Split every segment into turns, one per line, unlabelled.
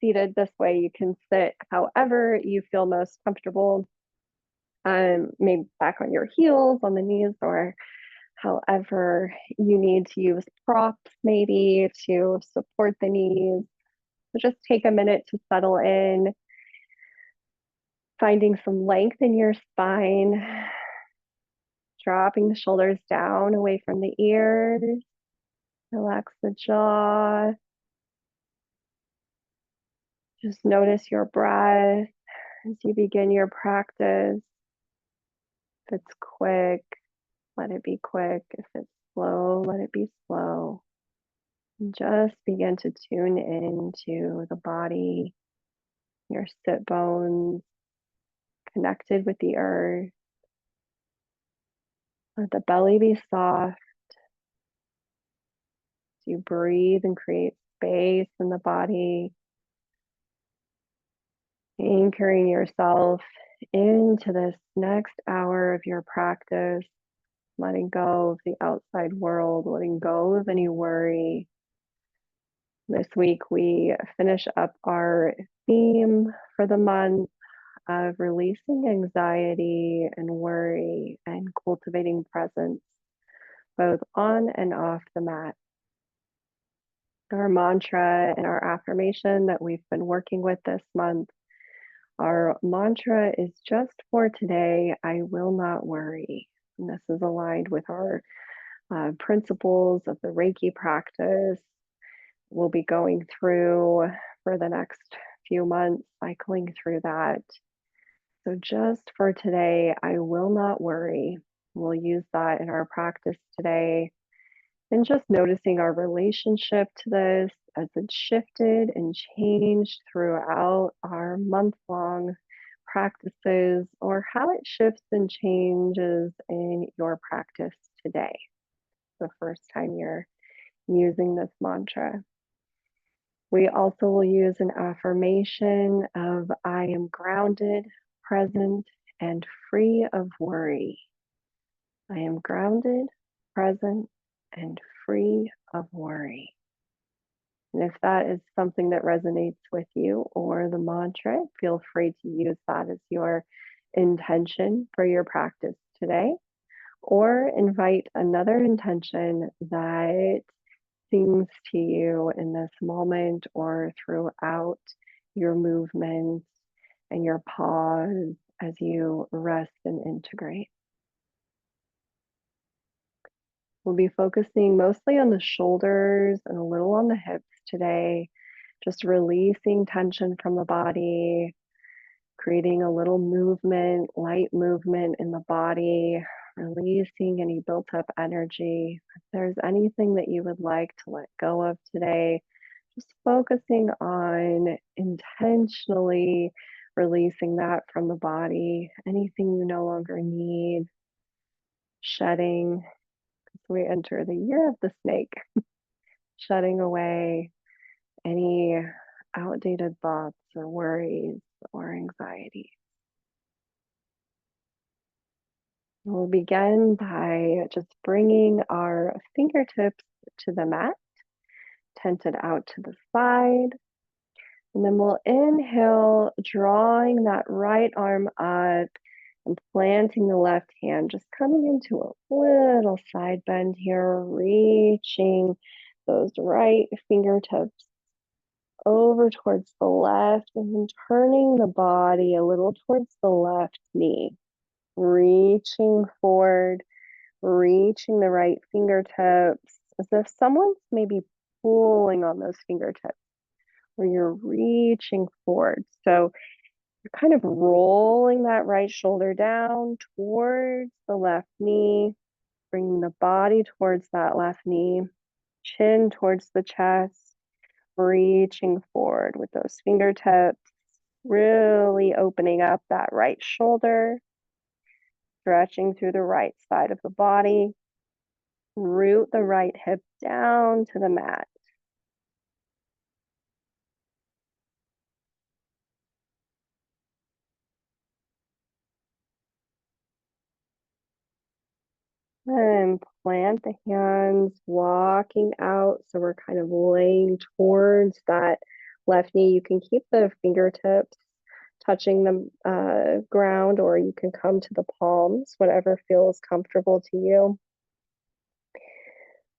seated this way. You can sit however you feel most comfortable, maybe back on your heels, on the knees, or however you need to use props maybe to support the knees. So just take a minute to settle in, finding some length in your spine, dropping the shoulders down away from the ears. Relax the jaw. Just notice your breath as you begin your practice. If it's quick, let it be quick. If it's slow, let it be slow. And just begin to tune into the body, your sit bones, connected with the earth. Let the belly be soft. You breathe and create space in the body, anchoring yourself into this next hour of your practice, letting go of the outside world, letting go of any worry. This week, we finish up our theme for the month of releasing anxiety and worry and cultivating presence, both on and off the mat. Our mantra and our affirmation that we've been working with this month, our mantra is just for today, I will not worry. And this is aligned with our principles of the Reiki practice. We'll be going through for the next few months, cycling through that. So just for today, I will not worry. We'll use that in our practice today. And just noticing our relationship to this as it shifted and changed throughout our month-long practices, or how it shifts and changes in your practice today, the first time you're using this mantra. We also will use an affirmation of I am grounded, present, and free of worry. I am grounded, present, and free of worry. And if that is something that resonates with you or the mantra, feel free to use that as your intention for your practice today, or invite another intention that sings to you in this moment or throughout your movement and your pause as you rest and integrate. We'll be focusing mostly on the shoulders and a little on the hips today, just releasing tension from the body, creating a little movement, light movement in the body, releasing any built up energy. If there's anything that you would like to let go of today, just focusing on intentionally releasing that from the body, anything you no longer need, shedding. We enter the year of the snake, shedding away any outdated thoughts or worries or anxiety. We'll begin by just bringing our fingertips to the mat, tented out to the side. And then we'll inhale, drawing that right arm up and planting the left hand, just coming into a little side bend here, reaching those right fingertips over towards the left and then turning the body a little towards the left knee, reaching forward, reaching the right fingertips as if someone's maybe pulling on those fingertips, where you're reaching forward. So you're kind of rolling that right shoulder down towards the left knee, bringing the body towards that left knee, chin towards the chest, reaching forward with those fingertips, really opening up that right shoulder, stretching through the right side of the body, root the right hip down to the mat. And plant the hands, walking out. So we're kind of laying towards that left knee. You can keep the fingertips touching the ground, or you can come to the palms, whatever feels comfortable to you.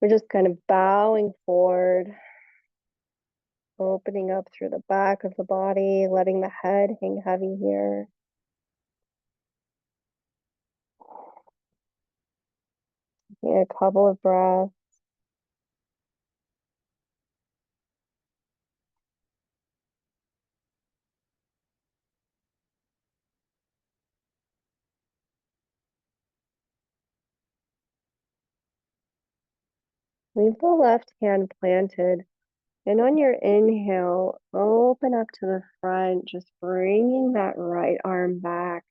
We're just kind of bowing forward, opening up through the back of the body, letting the head hang heavy here. A couple of breaths. Leave the left hand planted. And on your inhale, open up to the front, just bringing that right arm back,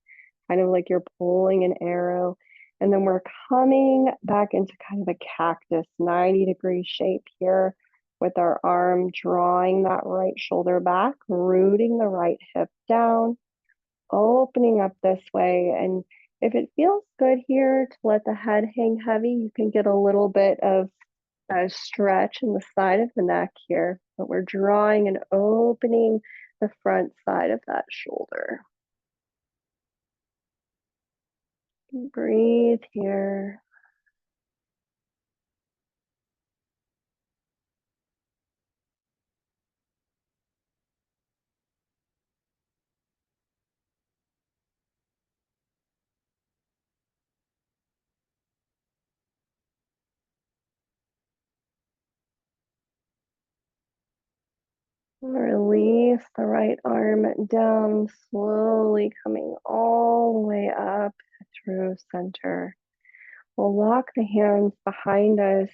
kind of like you're pulling an arrow. And then we're coming back into kind of a cactus, 90-degree shape here with our arm, drawing that right shoulder back, rooting the right hip down, opening up this way. And if it feels good here to let the head hang heavy, you can get a little bit of a stretch in the side of the neck here, but we're drawing and opening the front side of that shoulder. Breathe here. Release the right arm down, slowly coming all the way up through center. We'll walk the hands behind us,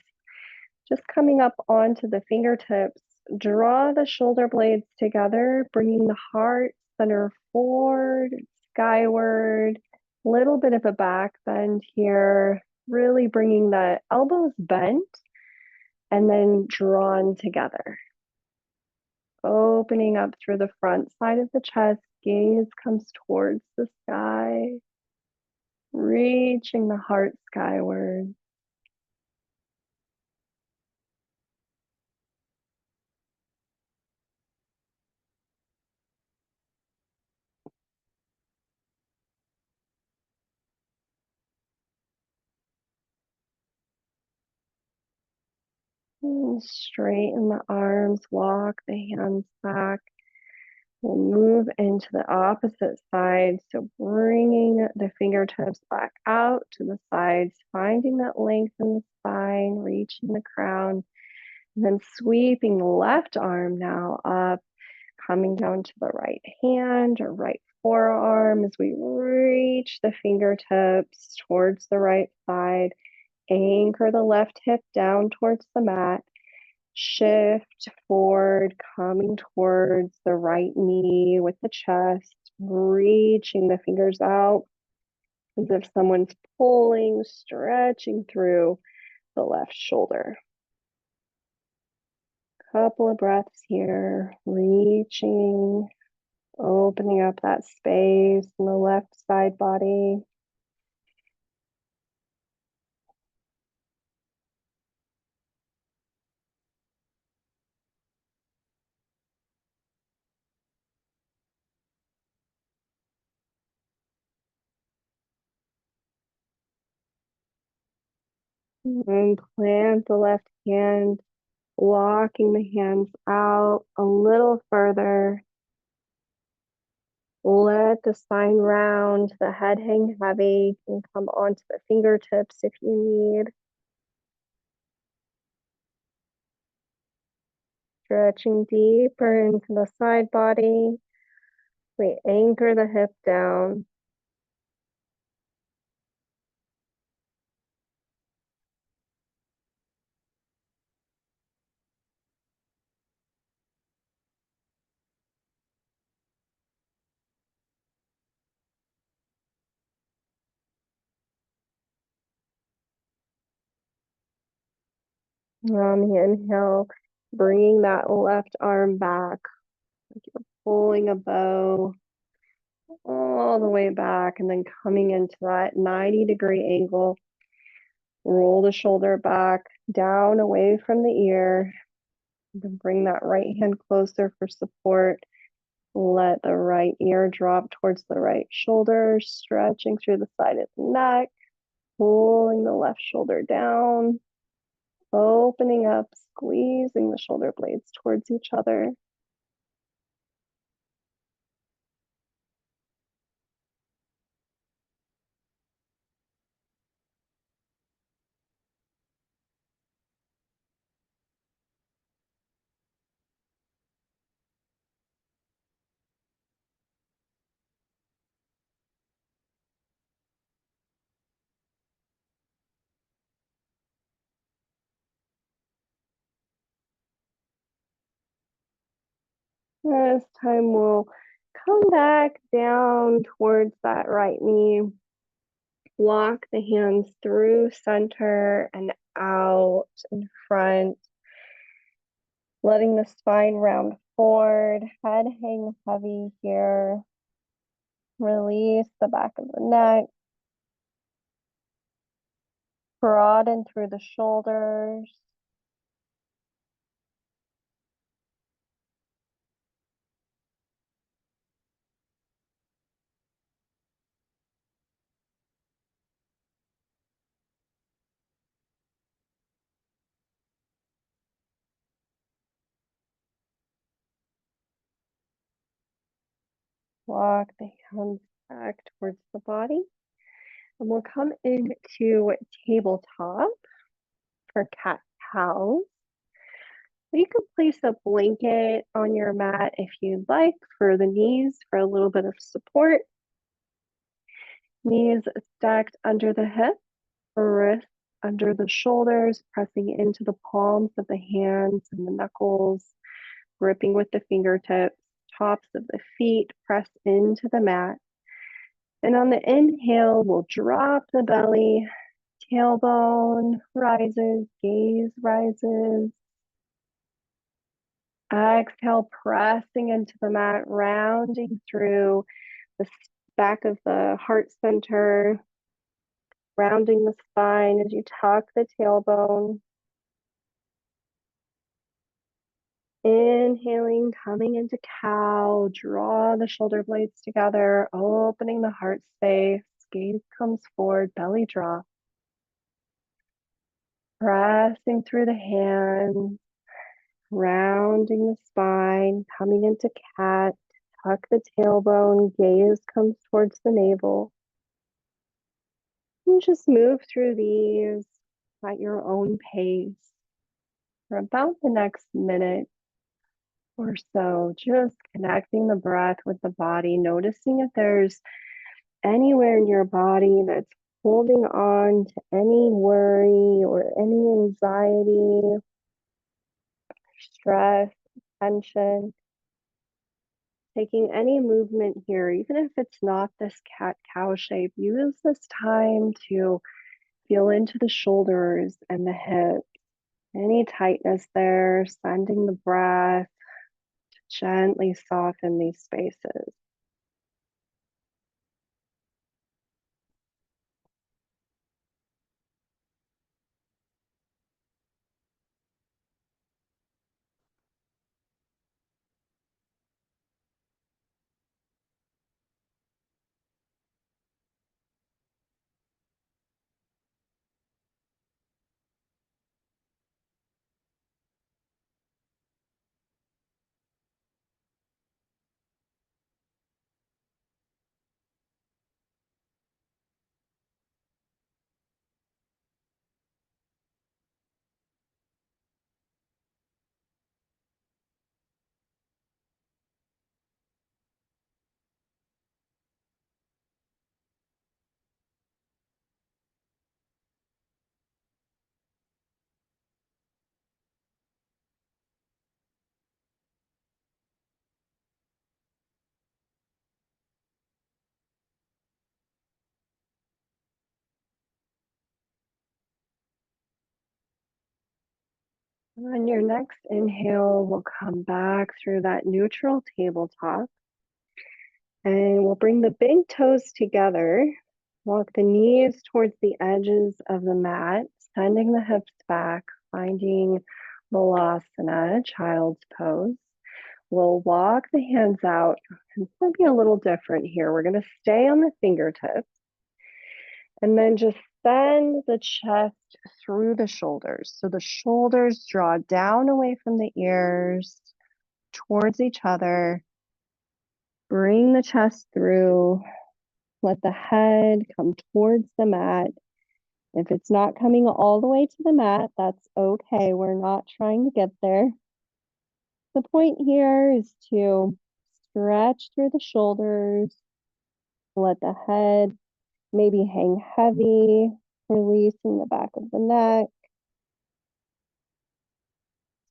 just coming up onto the fingertips. Draw the shoulder blades together, bringing the heart center forward, skyward, little bit of a back bend here, really bringing the elbows bent and then drawn together. Opening up through the front side of the chest, gaze comes towards the sky, reaching the heart skyward. And straighten the arms, walk the hands back. We'll move into the opposite side. So bringing the fingertips back out to the sides, finding that length in the spine, reaching the crown, and then sweeping the left arm now up, coming down to the right hand or right forearm as we reach the fingertips towards the right side. Anchor the left hip down towards the mat. Shift forward, coming towards the right knee with the chest, reaching the fingers out as if someone's pulling, stretching through the left shoulder. Couple of breaths here, reaching, opening up that space in the left side body. And plant the left hand, walking the hands out a little further. Let the spine round, the head hang heavy. You can come onto the fingertips if you need. Stretching deeper into the side body. We anchor the hip down. On the inhale, bringing that left arm back, like you're pulling a bow all the way back, and then coming into that 90-degree angle. Roll the shoulder back, down away from the ear. Then bring that right hand closer for support. Let the right ear drop towards the right shoulder, stretching through the side of the neck, pulling the left shoulder down, opening up, squeezing the shoulder blades towards each other. This time we'll come back down towards that right knee. Walk the hands through center and out in front, letting the spine round forward, head hang heavy here. Release the back of the neck, broaden through the shoulders. Walk the hands back towards the body. And we'll come into tabletop for cat-cows. You could place a blanket on your mat if you'd like for the knees for a little bit of support. Knees stacked under the hips, wrists under the shoulders, pressing into the palms of the hands and the knuckles, gripping with the fingertips, tops of the feet press into the mat. And on the inhale, we'll drop the belly, tailbone rises, gaze rises. Exhale, pressing into the mat, rounding through the back of the heart center, rounding the spine as you tuck the tailbone. Inhaling, coming into cow, draw the shoulder blades together, opening the heart space, gaze comes forward, belly drop. Pressing through the hands, rounding the spine, coming into cat, tuck the tailbone, gaze comes towards the navel. And just move through these at your own pace for about the next minute or so, just connecting the breath with the body, noticing if there's anywhere in your body that's holding on to any worry or any anxiety, stress, tension. Taking any movement here, even if it's not this cat-cow shape, use this time to feel into the shoulders and the hips. Any tightness there, sending the breath to gently soften these spaces. On your next inhale, we'll come back through that neutral tabletop. And we'll bring the big toes together. Walk the knees towards the edges of the mat, sending the hips back, finding Balasana, child's pose. We'll walk the hands out. It's going to be a little different here. We're going to stay on the fingertips and then just send the chest through the shoulders. So the shoulders draw down away from the ears towards each other. Bring the chest through. Let the head come towards the mat. If it's not coming all the way to the mat, that's okay. We're not trying to get there. The point here is to stretch through the shoulders, let the head maybe hang heavy, releasing the back of the neck,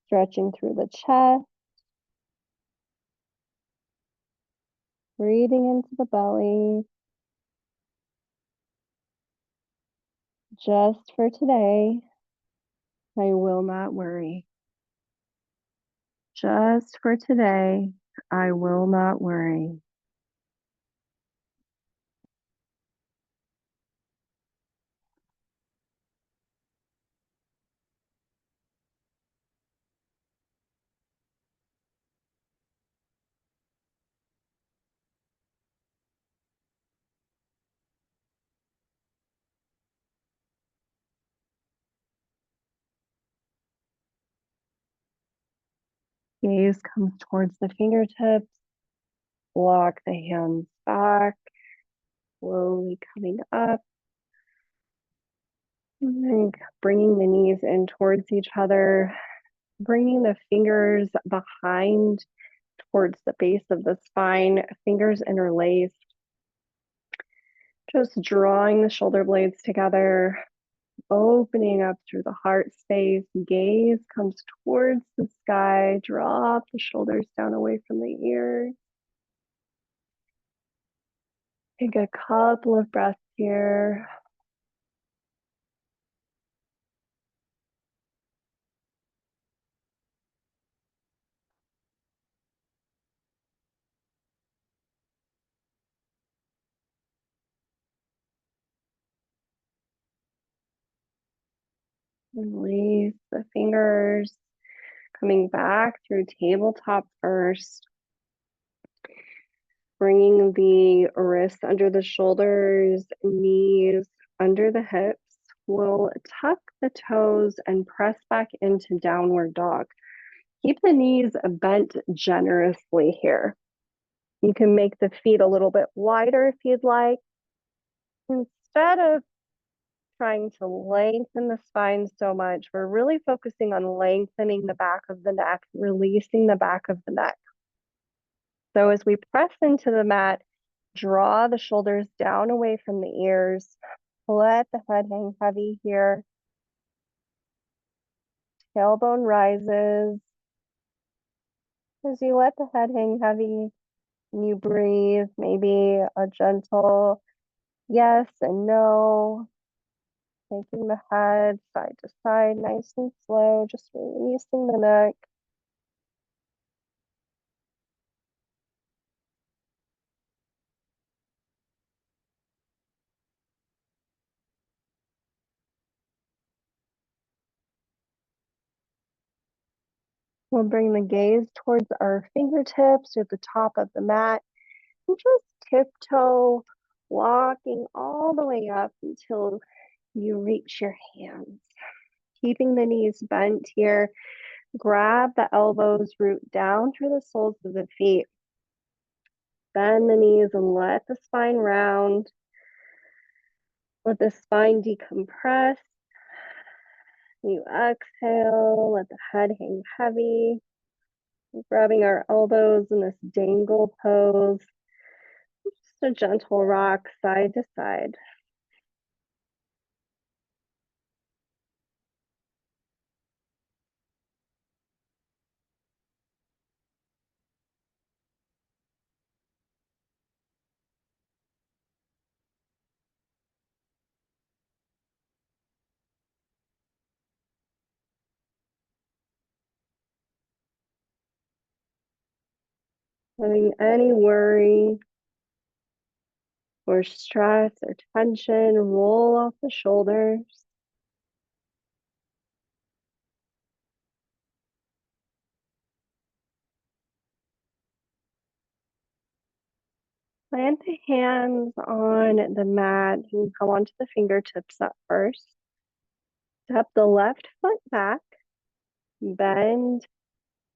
stretching through the chest, breathing into the belly. Just for today, I will not worry. Just for today, I will not worry. Gaze comes towards the fingertips. Walk the hands back, slowly coming up. And then bringing the knees in towards each other, bringing the fingers behind towards the base of the spine, fingers interlaced. Just drawing the shoulder blades together, opening up through the heart space. Gaze comes towards the sky. Drop the shoulders down away from the ears. Take a couple of breaths here. Release the fingers, coming back through tabletop first. Bringing the wrists under the shoulders, knees under the hips. We'll tuck the toes and press back into downward dog. Keep the knees bent generously here. You can make the feet a little bit wider if you'd like. Instead of trying to lengthen the spine so much, we're really focusing on lengthening the back of the neck, releasing the back of the neck. So as we press into the mat, draw the shoulders down away from the ears. Let the head hang heavy here. Tailbone rises. As you let the head hang heavy, you breathe, maybe a gentle yes and no. Taking the head side to side, nice and slow, just releasing the neck. We'll bring the gaze towards our fingertips at the top of the mat and just tiptoe, walking all the way up until you reach your hands. Keeping the knees bent here. Grab the elbows, root down through the soles of the feet. Bend the knees and let the spine round. Let the spine decompress. You exhale, let the head hang heavy. Grabbing our elbows in this dangle pose. Just a gentle rock side to side. Letting any worry or stress or tension roll off the shoulders. Plant the hands on the mat. You can come onto the fingertips at first. Step the left foot back. Bend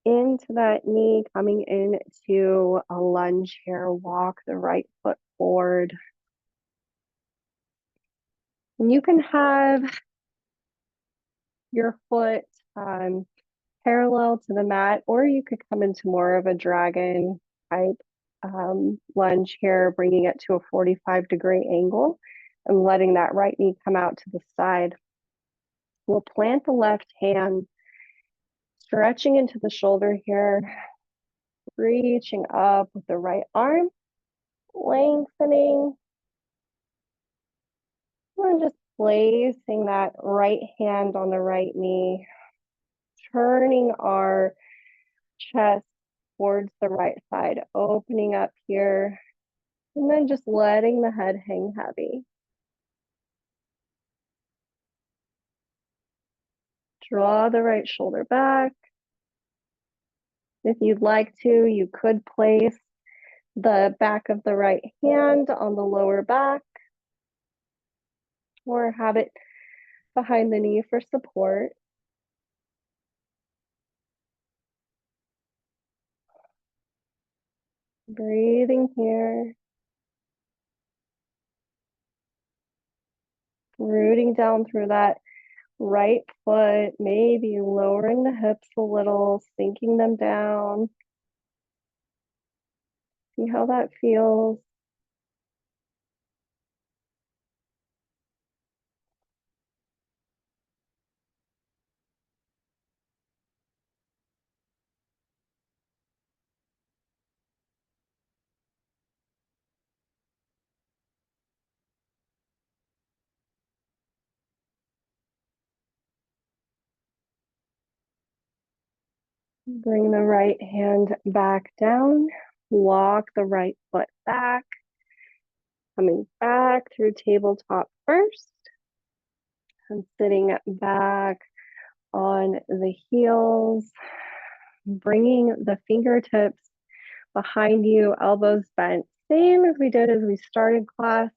into that knee, coming into a lunge here. Walk the right foot forward. And you can have your foot parallel to the mat, or you could come into more of a dragon type lunge here, bringing it to a 45-degree angle and letting that right knee come out to the side. We'll plant the left hand, stretching into the shoulder here, reaching up with the right arm, lengthening, and just placing that right hand on the right knee, turning our chest towards the right side, opening up here, and then just letting the head hang heavy. Draw the right shoulder back. If you'd like to, you could place the back of the right hand on the lower back or have it behind the knee for support. Breathing here. Rooting down through that right foot, maybe lowering the hips a little, sinking them down. See how that feels. Bring the right hand back down. Walk the right foot back. Coming back through tabletop first. And sitting back on the heels. Bringing the fingertips behind you, elbows bent. Same as we did as we started class.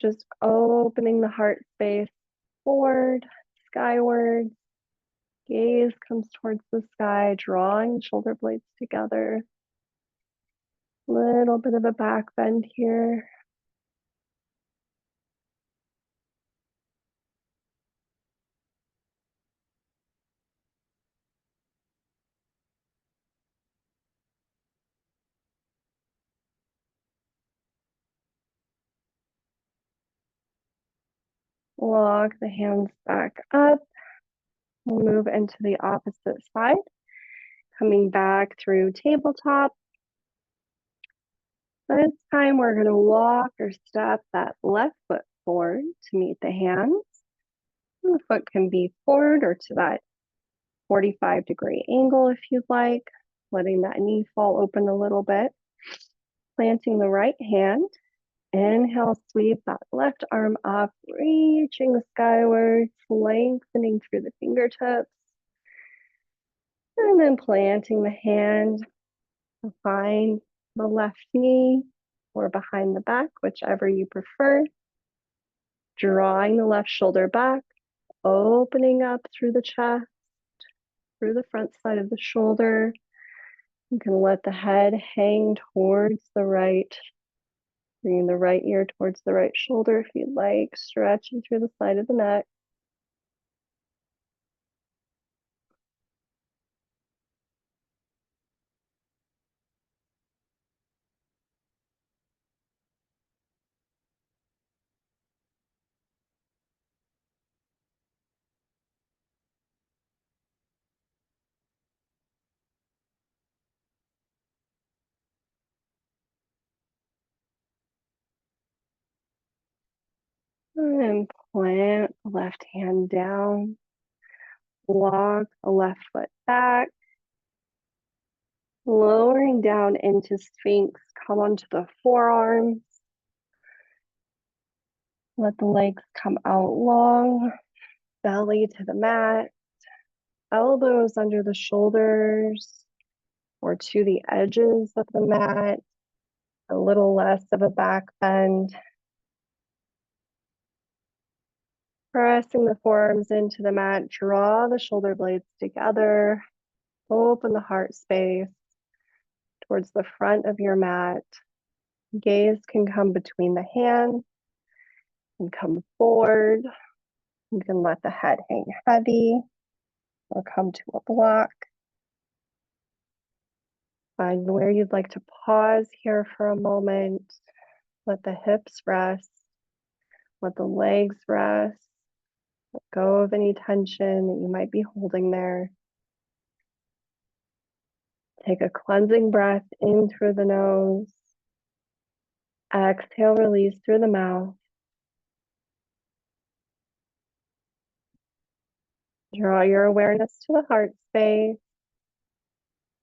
Just opening the heart space forward, skyward. Gaze comes towards the sky, drawing shoulder blades together. Little bit of a back bend here. Walk the hands back up. We'll move into the opposite side. Coming back through tabletop. This time we're going to walk or step that left foot forward to meet the hands. And the foot can be forward or to that 45-degree angle if you'd like, letting that knee fall open a little bit. Planting the right hand. Inhale, sweep that left arm up, reaching skyward, lengthening through the fingertips. And then planting the hand behind the left knee or behind the back, whichever you prefer. Drawing the left shoulder back, opening up through the chest, through the front side of the shoulder. You can let the head hang towards the right, bringing the right ear towards the right shoulder if you'd like, stretching through the side of the neck. And plant the left hand down. Walk the left foot back. Lowering down into Sphinx. Come onto the forearms. Let the legs come out long. Belly to the mat. Elbows under the shoulders or to the edges of the mat. a little less of a back bend. Pressing the forearms into the mat, draw the shoulder blades together, open the heart space towards the front of your mat. Gaze can come between the hands and come forward. You can let the head hang heavy or come to a block. Find where you'd like to pause here for a moment. Let the hips rest. Let the legs rest. Let go of any tension that you might be holding there. Take a cleansing breath in through the nose. Exhale, release through the mouth. Draw your awareness to the heart space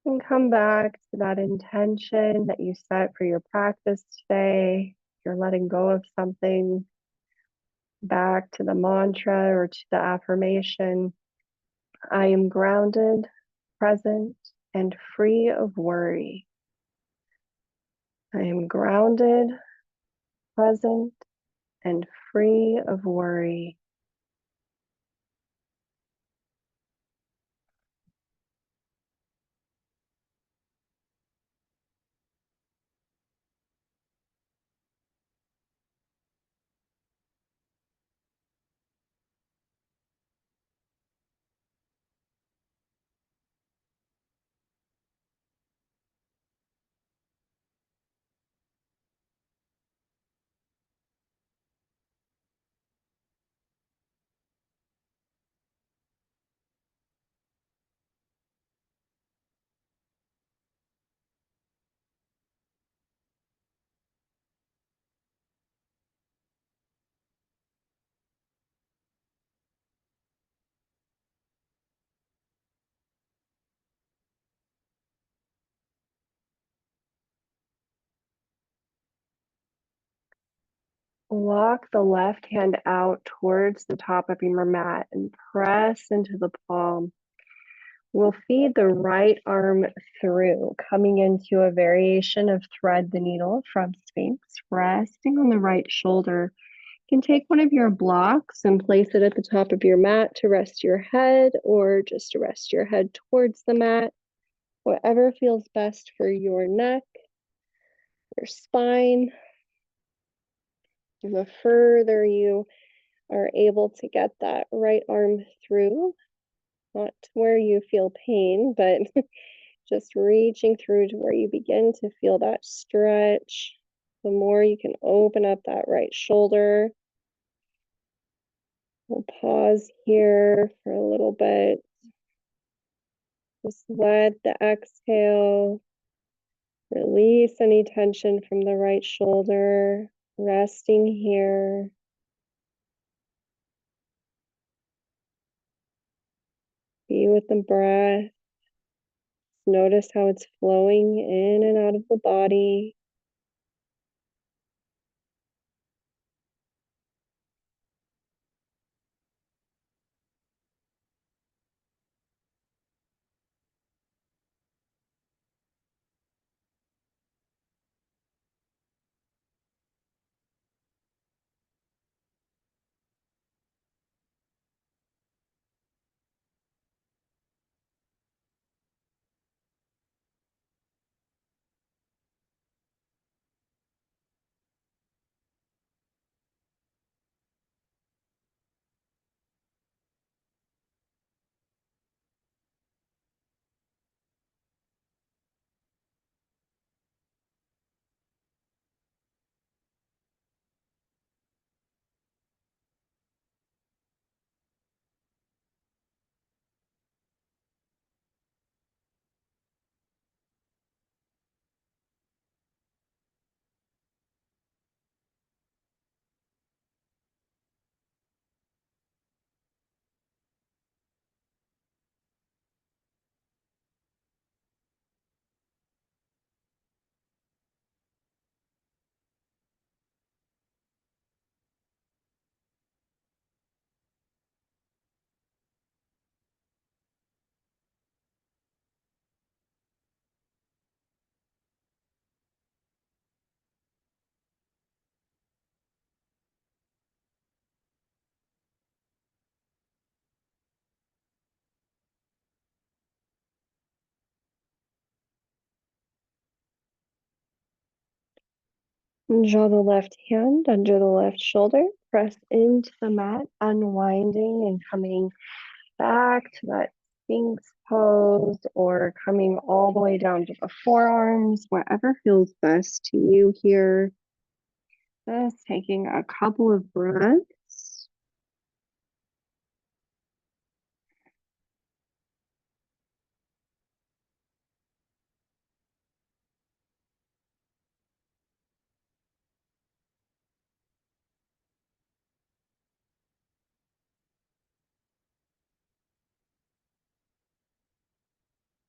and come back to that intention that you set for your practice today. You're letting go of something, back to the mantra or to the affirmation. I am grounded, present, and free of worry. I am grounded, present, and free of worry. Walk the left hand out towards the top of your mat and press into the palm. We'll feed the right arm through, coming into a variation of thread the needle from Sphinx, resting on the right shoulder. You can take one of your blocks and place it at the top of your mat to rest your head, or just to rest your head towards the mat, whatever feels best for your neck, your spine. And the further you are able to get that right arm through, not to where you feel pain, but just reaching through to where you begin to feel that stretch, the more you can open up that right shoulder. We'll pause here for a little bit. Just let the exhale release any tension from the right shoulder, resting here. Be with the breath. Notice how it's flowing in and out of the body. And draw the left hand under the left shoulder. Press into the mat, unwinding and coming back to that Sphinx pose, or coming all the way down to the forearms, whatever feels best to you here. Just taking a couple of breaths.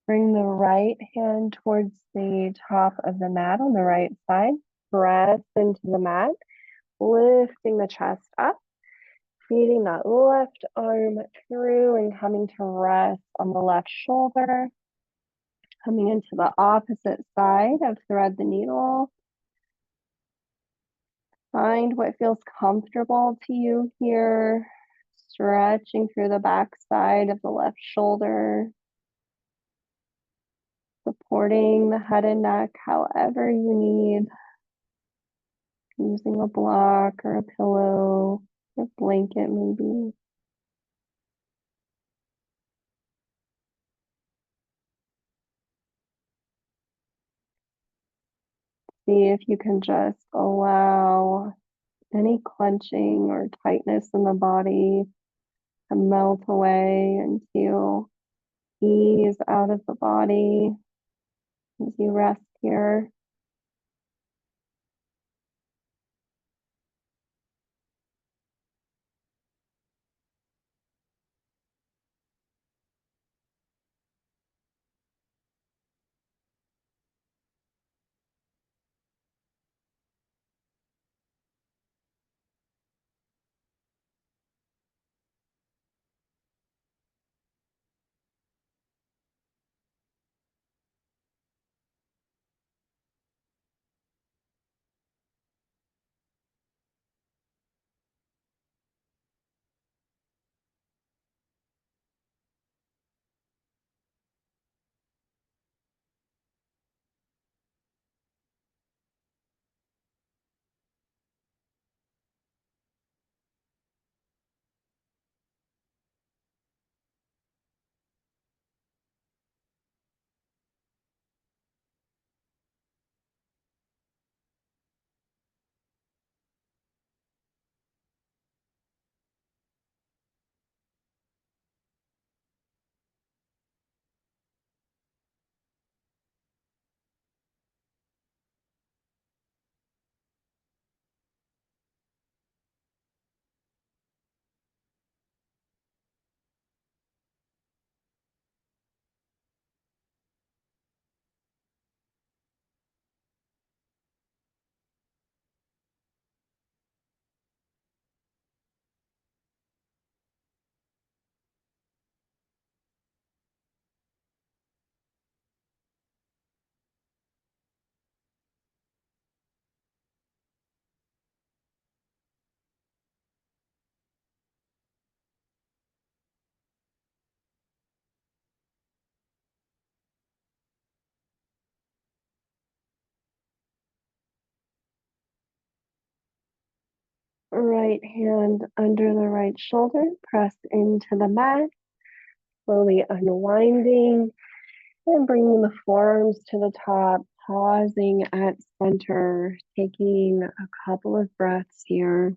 Bring the right hand towards the top of the mat on the right side. Press into the mat, lifting the chest up, feeding that left arm through and coming to rest on the left shoulder. Coming into the opposite side of thread the needle. Find what feels comfortable to you here. Stretching through the back side of the left shoulder. Supporting the head and neck however you need. Using a block or a pillow, or a blanket maybe. See if you can just allow any clenching or tightness in the body to melt away and feel ease out of the body as you rest here. Right hand under the right shoulder, press into the mat, slowly unwinding and bringing the forearms to the top, pausing at center, taking a couple of breaths here.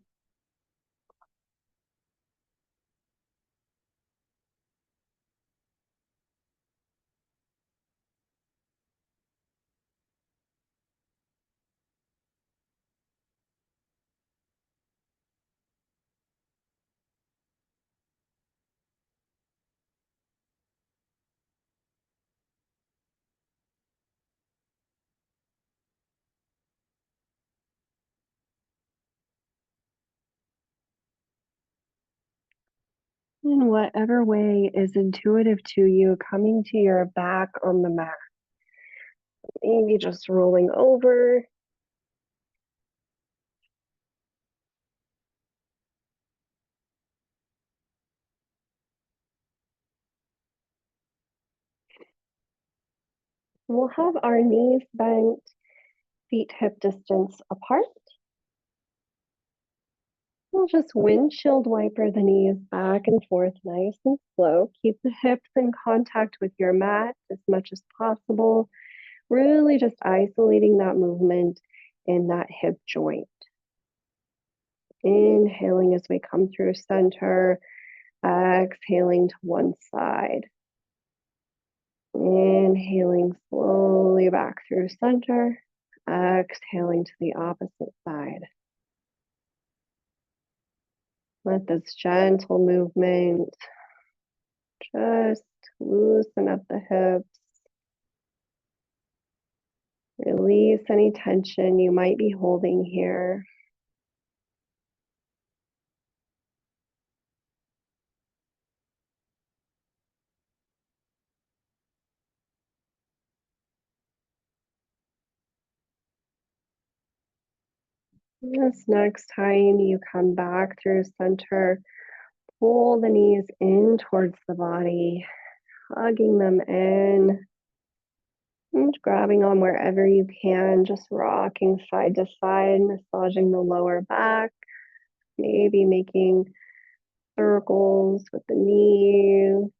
In whatever way is intuitive to you, coming to your back on the mat. Maybe just rolling over. We'll have our knees bent, feet hip distance apart. We'll just windshield wiper the knees back and forth nice and slow. Keep the hips in contact with your mat as much as possible. Really just isolating that movement in that hip joint. Inhaling as we come through center, exhaling to one side. Inhaling slowly back through center, exhaling to the opposite side. Let this gentle movement just loosen up the hips. Release any tension you might be holding here. This next time you come back through center, pull the knees in towards the body, hugging them in, and grabbing on wherever you can, just rocking side to side, massaging the lower back, maybe making circles with the knees,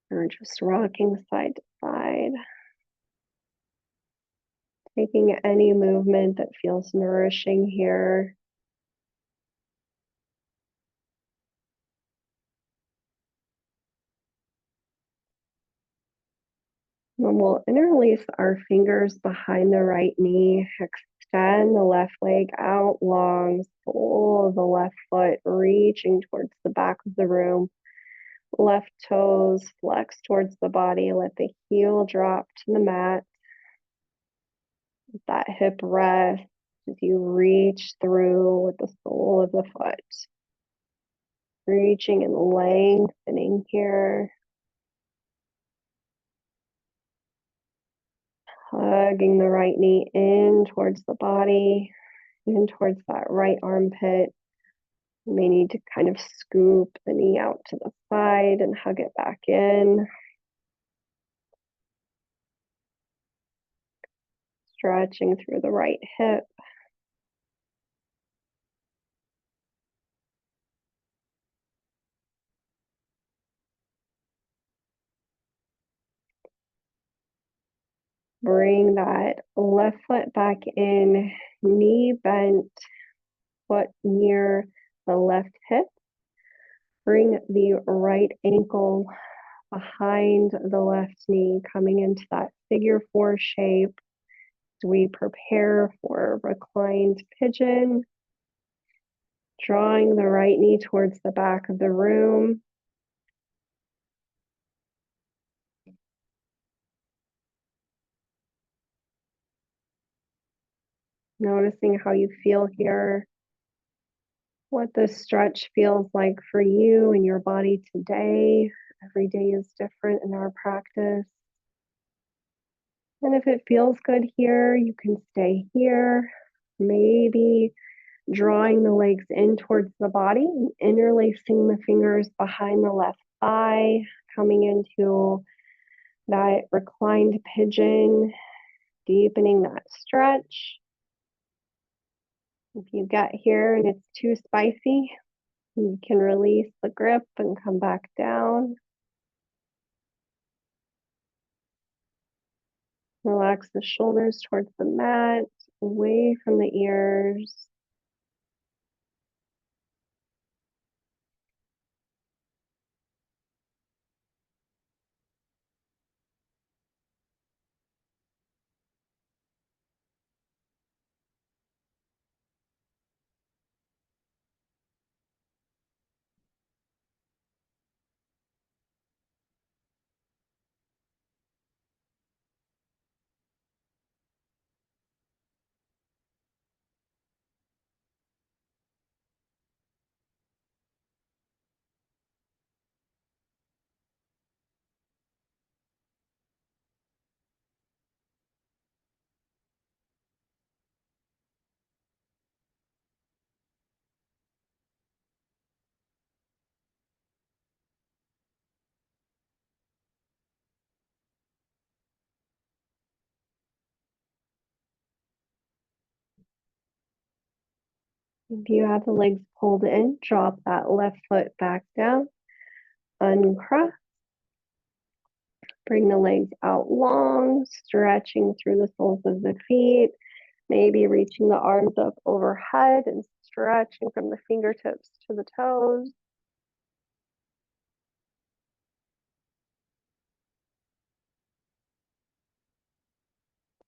or just rocking side to side. Taking any movement that feels nourishing here. And we'll interlace our fingers behind the right knee, extend the left leg out long, sole of the left foot reaching towards the back of the room. Left toes flex towards the body, let the heel drop to the mat. Let that hip rest as you reach through with the sole of the foot. Reaching and lengthening here. Hugging the right knee in towards the body, in towards that right armpit. You may need to kind of scoop the knee out to the side and hug it back in. Stretching through the right hip. Bring that left foot back in, knee bent, foot near the left hip. Bring the right ankle behind the left knee, coming into that figure four shape as we prepare for reclined pigeon. Drawing the right knee towards the back of the room. Noticing how you feel here, what this stretch feels like for you and your body today. Every day is different in our practice. And if it feels good here, you can stay here. Maybe drawing the legs in towards the body and interlacing the fingers behind the left thigh, coming into that reclined pigeon, deepening that stretch. If you get here and it's too spicy, you can release the grip and come back down. Relax the shoulders towards the mat, away from the ears. If you have the legs pulled in, drop that left foot back down, uncross, bring the legs out long, stretching through the soles of the feet, maybe reaching the arms up overhead and stretching from the fingertips to the toes.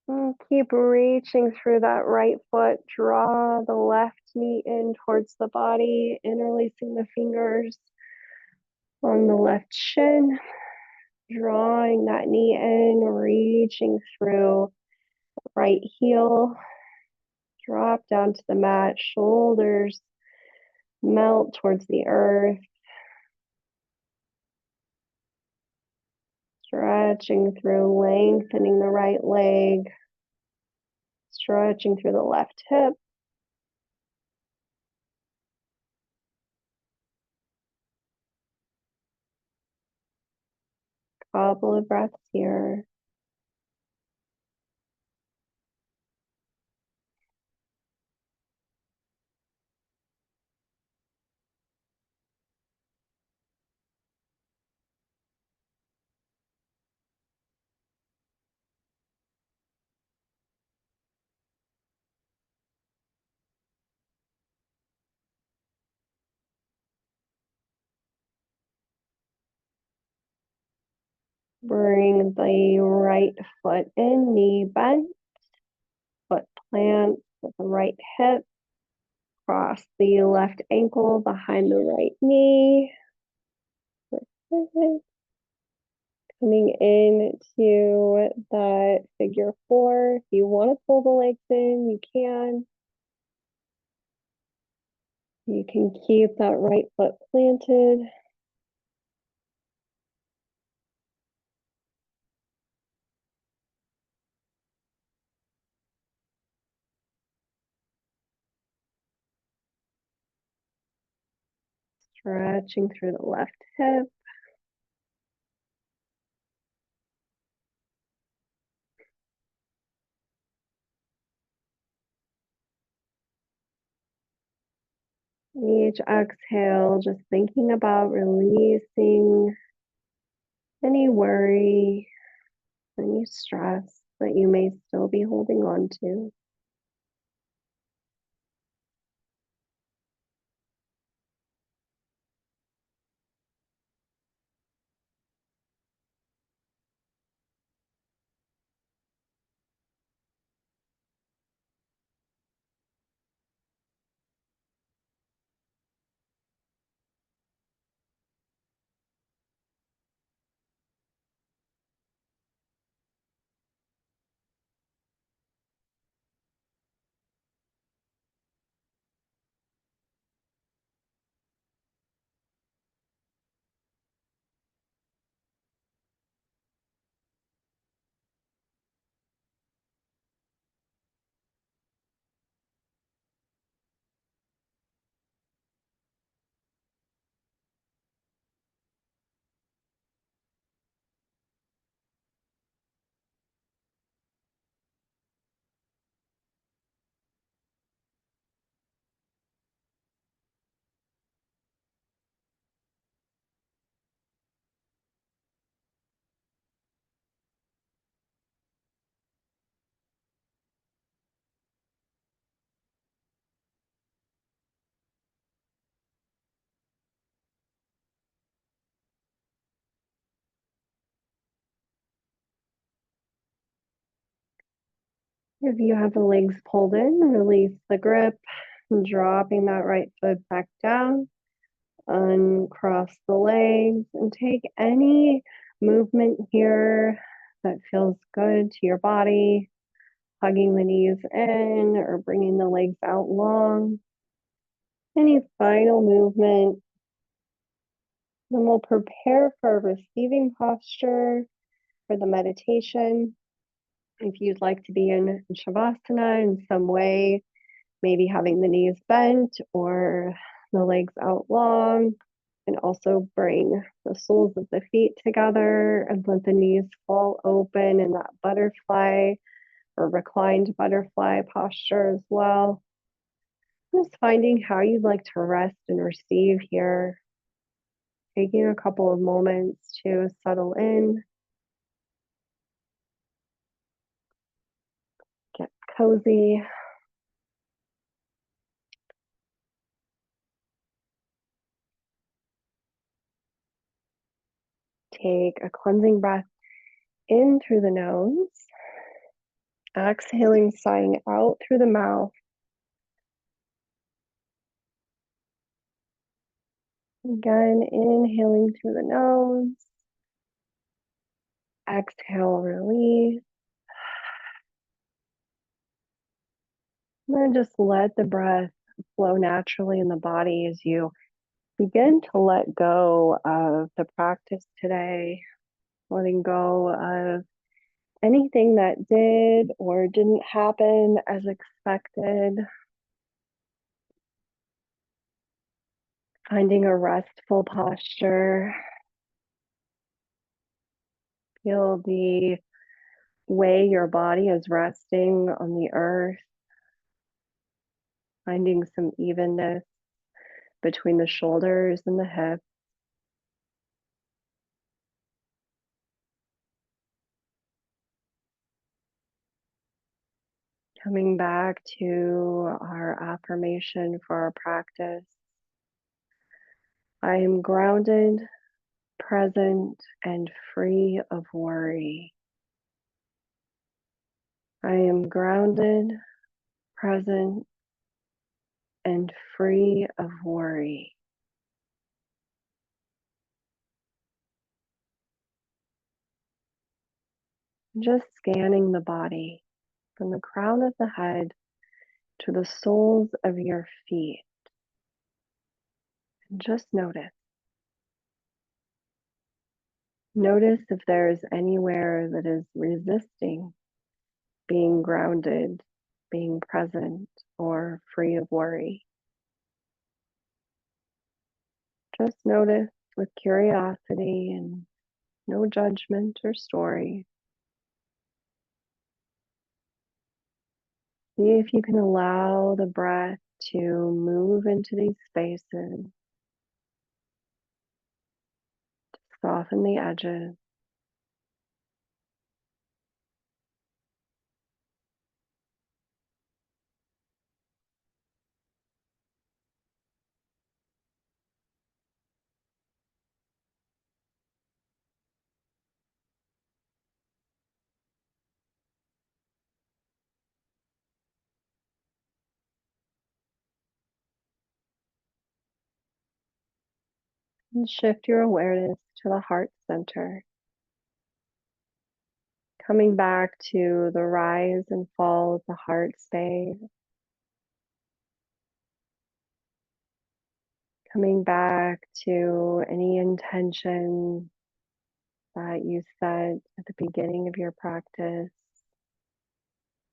And keep reaching through that right foot. Draw the left knee in towards the body, interlacing the fingers on the left shin, drawing that knee in, reaching through right heel, drop down to the mat, shoulders melt towards the earth, stretching through, lengthening the right leg, stretching through the left hip. Couple of breaths here. Bring the right foot in, knee bent, foot plant with the right hip. Cross the left ankle behind the right knee. Coming into that figure four. If you want to pull the legs in, you can. You can keep that right foot planted. Stretching through the left hip. Each exhale, just thinking about releasing any worry, any stress that you may still be holding on to. If you have the legs pulled in, release the grip, dropping that right foot back down, uncross the legs, and take any movement here that feels good to your body, hugging the knees in or bringing the legs out long. Any final movement. Then we'll prepare for a receiving posture for the meditation. If you'd like to be in Shavasana in some way, maybe having the knees bent or the legs out long, and also bring the soles of the feet together and let the knees fall open in that butterfly or reclined butterfly posture as well. Just finding how you'd like to rest and receive here. Taking a couple of moments to settle in, get cozy. Take a cleansing breath in through the nose, exhaling, sighing out through the mouth. Again, inhaling through the nose, exhale, release. And then just let the breath flow naturally in the body as you begin to let go of the practice today, letting go of anything that did or didn't happen as expected, finding a restful posture. Feel the way your body is resting on the earth, finding some evenness between the shoulders and the hips. Coming back to our affirmation for our practice. I am grounded, present, and free of worry. I am grounded, present, and free of worry. Just scanning the body from the crown of the head to the soles of your feet. And just notice. Notice if there's anywhere that is resisting being grounded, being present, or free of worry. Just notice with curiosity and no judgment or story. See if you can allow the breath to move into these spaces, soften the edges. And shift your awareness to the heart center. Coming back to the rise and fall of the heart space. Coming back to any intention that you set at the beginning of your practice,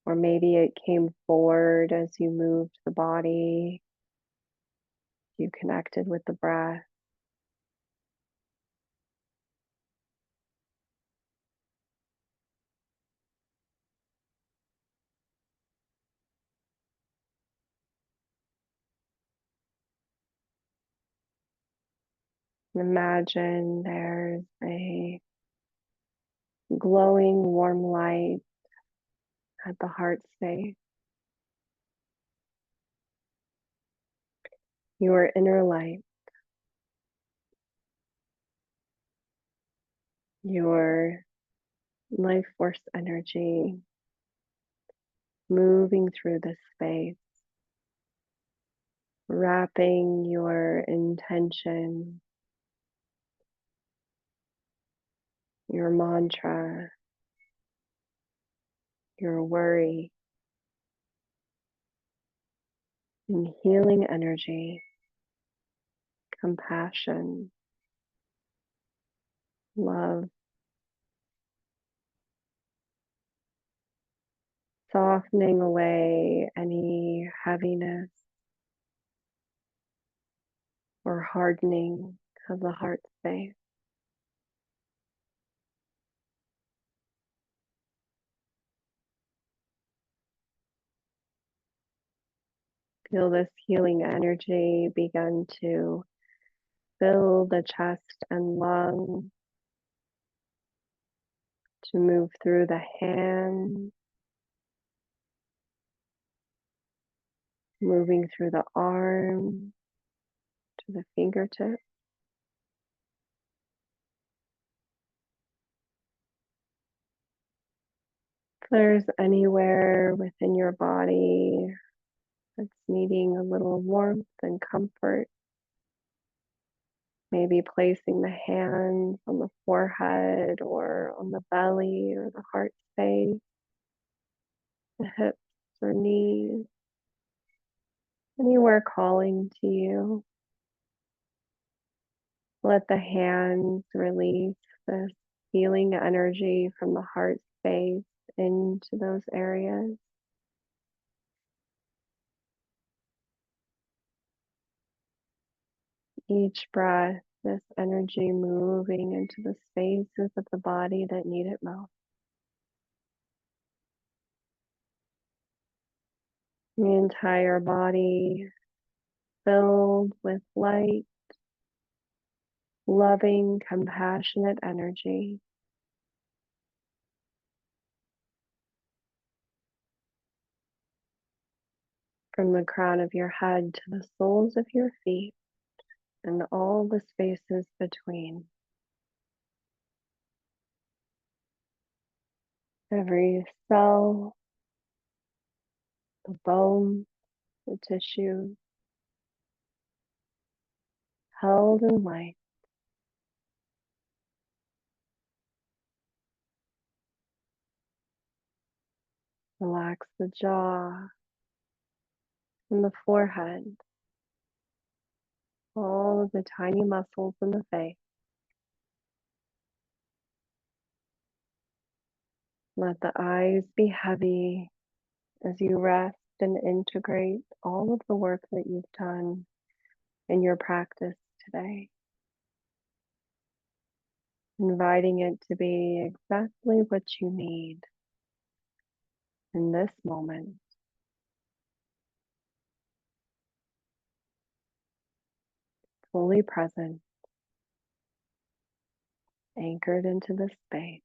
or maybe it came forward as you moved the body, you connected with the breath. Imagine there's a glowing warm light at the heart space. Your inner light, your life force energy moving through this space, wrapping your intention, your mantra, your worry in healing energy, compassion, love, softening away any heaviness or hardening of the heart space. Feel this healing energy begin to fill the chest and lungs, to move through the hands, moving through the arms to the fingertips. If there's anywhere within your body that's needing a little warmth and comfort, maybe placing the hands on the forehead or on the belly or the heart space, the hips or knees, anywhere calling to you. Let the hands release this healing energy from the heart space into those areas. Each breath, this energy moving into the spaces of the body that need it most. The entire body filled with light, loving, compassionate energy. From the crown of your head to the soles of your feet and all the spaces between. Every cell, the bone, the tissue, held in light. Relax the jaw and the forehead, all of the tiny muscles in the face. Let the eyes be heavy as you rest and integrate all of the work that you've done in your practice today. Inviting it to be exactly what you need in this moment, fully present, anchored into this space.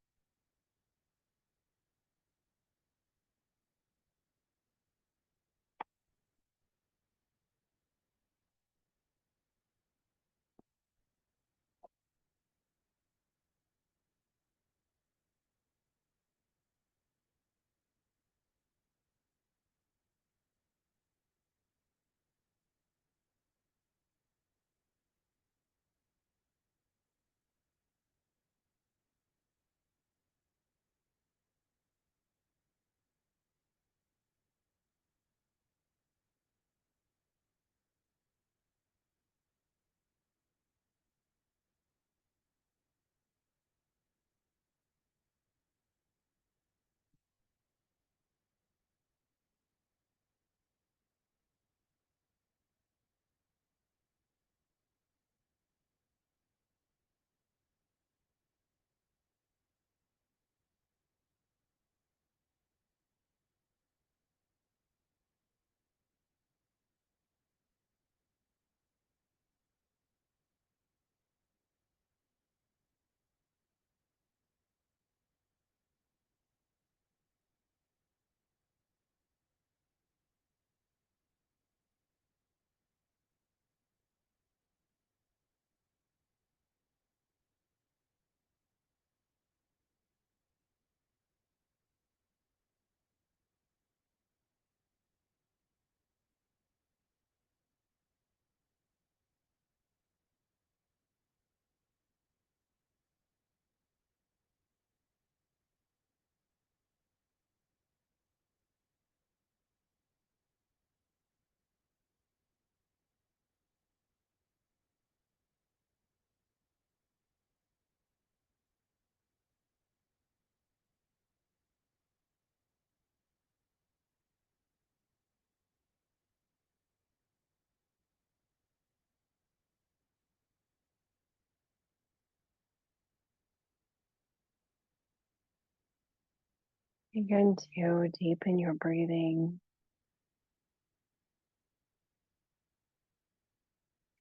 Begin to deepen your breathing.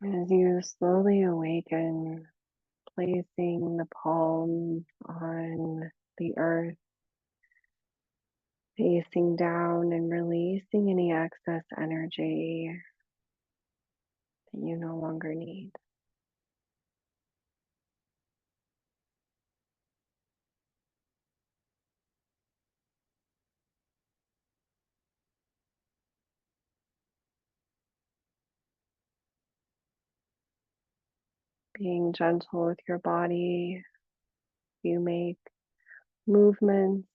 As you slowly awaken, placing the palms on the earth, facing down and releasing any excess energy that you no longer need. Being gentle with your body, you make movements,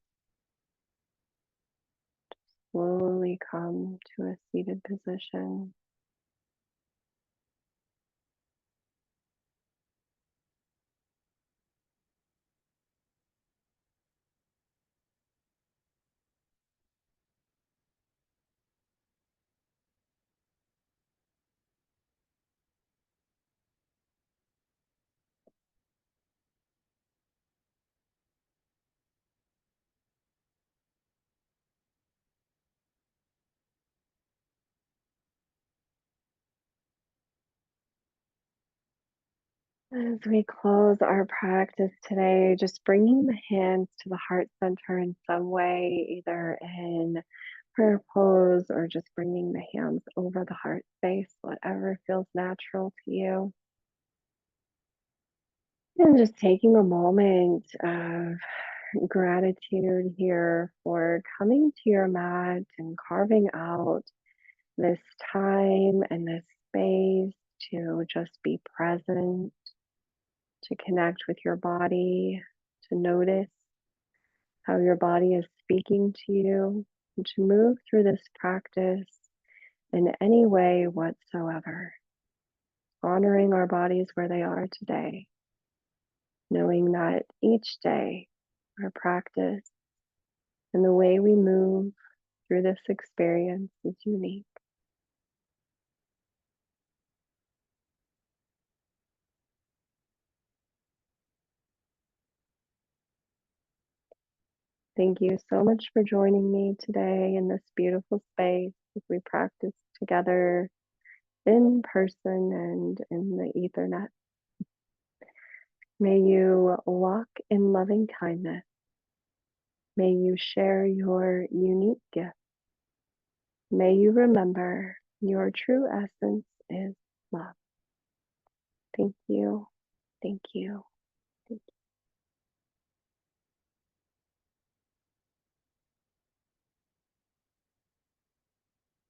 slowly come to a seated position. As we close our practice today, just bringing the hands to the heart center in some way, either in prayer pose or just bringing the hands over the heart space, whatever feels natural to you. And just taking a moment of gratitude here for coming to your mat and carving out this time and this space to just be present, to connect with your body, to notice how your body is speaking to you, and to move through this practice in any way whatsoever, honoring our bodies where they are today, knowing that each day our practice and the way we move through this experience is unique. Thank you so much for joining me today in this beautiful space as we practice together in person and in the Ethernet. May you walk in loving kindness. May you share your unique gift. May you remember your true essence is love. Thank you. Thank you.